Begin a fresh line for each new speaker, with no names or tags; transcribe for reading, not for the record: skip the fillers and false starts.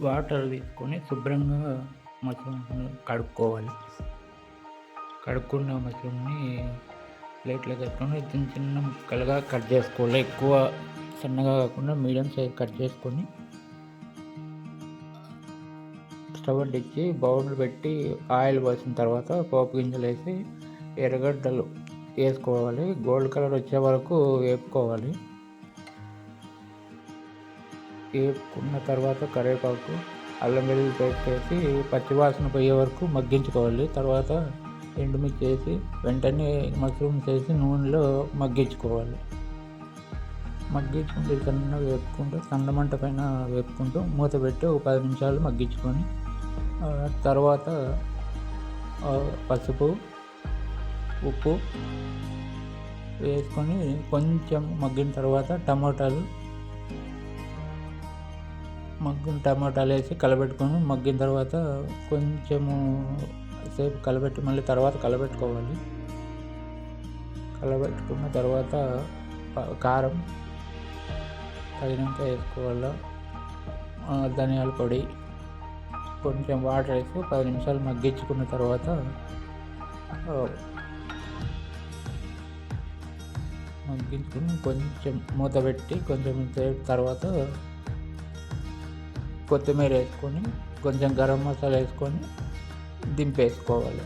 Water తీసుకొని శుభ్రంగా mushroom కడుక్కోవాలి. కడుక్కున్న మష్రూమ్‌ని ప్లేట్‌లో కట్టుకొని చిన్న చిన్న ముక్కలుగా కట్ చేసుకోవాలి. ఎక్కువ సన్నగా కాకుండా మీడియం సైజ్ కట్ చేసుకొని స్టవ్ అంటించి బౌల్ పెట్టి ఆయిల్ పోసిన తర్వాత పోపు గింజలేసి ఎర్రగడ్డలు వేసుకోవాలి. గోల్డ్ కలర్ వచ్చే వరకు వేపుకోవాలి. వేపుకున్న తర్వాత కరివేపాకు, అల్లం వెల్లుల్లి పేస్ట్ వేసి పచ్చివాసన పోయే వరకు మగ్గించుకోవాలి. తర్వాత ఎండుమిర్చి వేసి వెంటనే మష్రూమ్స్ వేసి నూనెలో మగ్గించుకోవాలి. మగ్గించుకుంటూ సన్నగా వేపుకుంటూ సన్నమంట పైన వేపుకుంటూ మూత పెట్టి ఒక 10 నిమిషాలు మగ్గించుకొని తర్వాత పసుపు, ఉప్పు వేసుకొని కొంచెం మగ్గిన తర్వాత టమాటాలు వేసి కలబెట్టుకొని మగ్గిన తర్వాత కొంచెము సేపు కలబెట్టి మళ్ళీ తర్వాత కలబెట్టుకోవాలి. కలబెట్టుకున్న తర్వాత కారం తగినంత వేసుకోవాలి. ధనియాల పొడి, కొంచెం వాటర్ వేసి 10 నిమిషాలు మగ్గించుకున్న తర్వాత మగ్గించుకుని కొంచెం మూత పెట్టి కొంచెం సేపు తర్వాత కొత్తిమీర వేసుకొని కొంచెం గరం మసాలా వేసుకొని దింపేసుకోవాలి.